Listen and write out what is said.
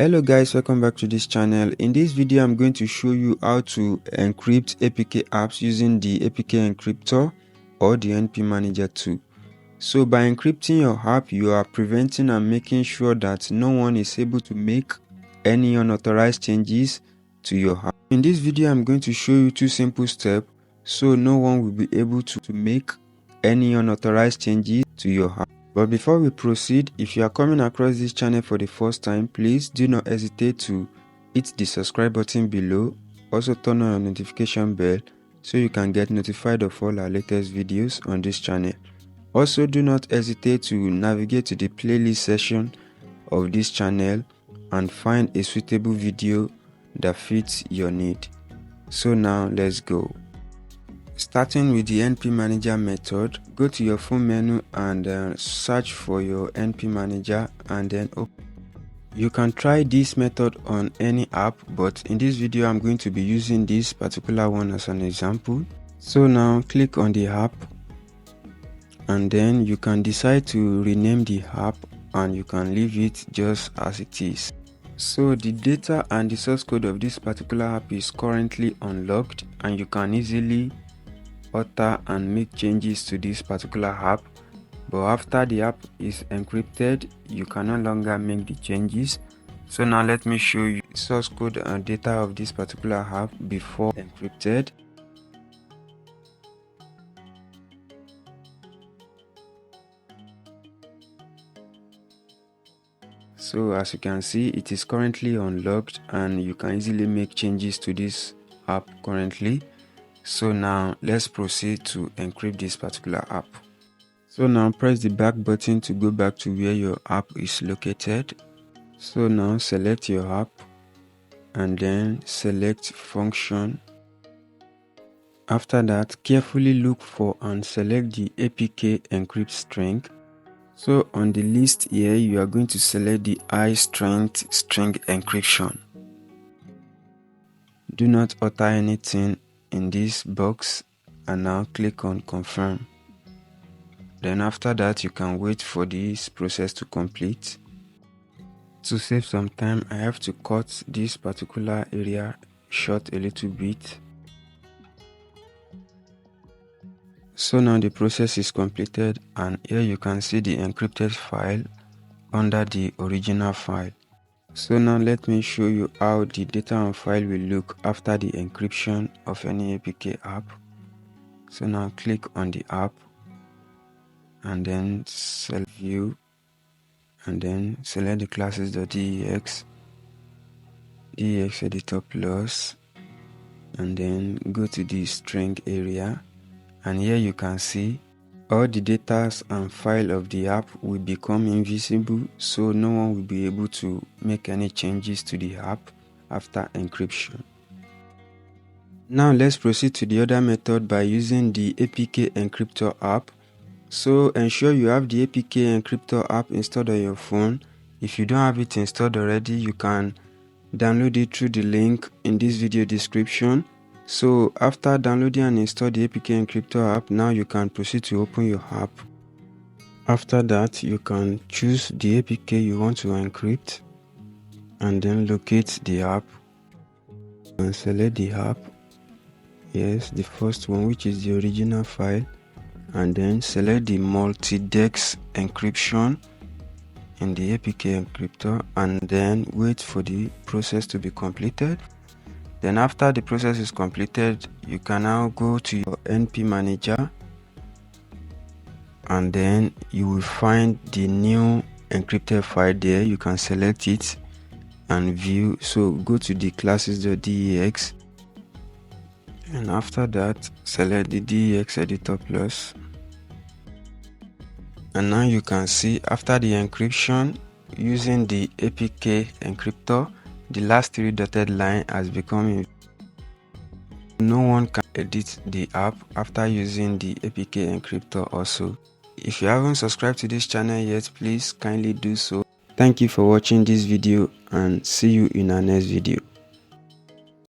Hello guys, welcome back to this channel. In this video I'm going to show you how to encrypt APK apps using the APK Encryptor or the NP Manager tool. So by encrypting your app, you are preventing and making sure that no one is able to make any unauthorized changes to your app. In this video I'm going to show you two simple steps so no one will be able to make any unauthorized changes to your app. But before we proceed, if you are coming across this channel for the first time, please do not hesitate to hit the subscribe button below. Also turn on your notification bell so you can get notified of all our latest videos on this channel. Also do not hesitate to navigate to the playlist section of this channel and find a suitable video that fits your need. So now let's go. Starting with the NP Manager method, go to your phone menu and search for your NP Manager and then open. You can try this method on any app, but in this video I'm going to be using this particular one as an example. So now click on the app and then you can decide to rename the app and you can leave it just as it is. So the data and the source code of this particular app is currently unlocked and you can easily alter and make changes to this particular app, but after the app is encrypted you can no longer make the changes. So now let me show you source code and data of this particular app before encrypted. So as you can see, it is currently unlocked and you can easily make changes to this app currently. So now let's proceed to encrypt this particular app. So now press the back button to go back to where your app is located. So now select your app and then select function. After that, carefully look for and select the APK encrypt string. So on the list here, you are going to select the high strength string encryption. Do not alter anything in this box and now click on confirm. Then after that you can wait for this process to complete. To save some time, I have to cut this particular area short a little bit. So now the process is completed and here you can see the encrypted file under the original file. So now let me show you how the data on file will look after the encryption of any APK app. So now click on the app and then select view and then select the classes.dex, dex editor plus, and then go to the string area, and here you can see all the data and file of the app will become invisible, so no one will be able to make any changes to the app after encryption. Now let's proceed to the other method by using the APK Encryptor app. So ensure you have the APK Encryptor app installed on your phone. If you don't have it installed already, you can download it through the link in this video description. So after downloading and install the APK Encryptor app, now you can proceed to open your app. After that, you can choose the APK you want to encrypt and then locate the app and select the app. Yes, the first one, which is the original file, and then select the multi-dex encryption in the APK Encryptor and then wait for the process to be completed. Then after the process is completed, you can now go to your NP Manager and then you will find the new encrypted file there. You can select it and view. So go to the classes.dex and after that select the dex editor plus, and now you can see after the encryption using the APK Encryptor, the last three dotted line has become. No one can edit the app after using the APK Encryptor also. If you haven't subscribed to this channel yet, please kindly do so. Thank you for watching this video and see you in our next video.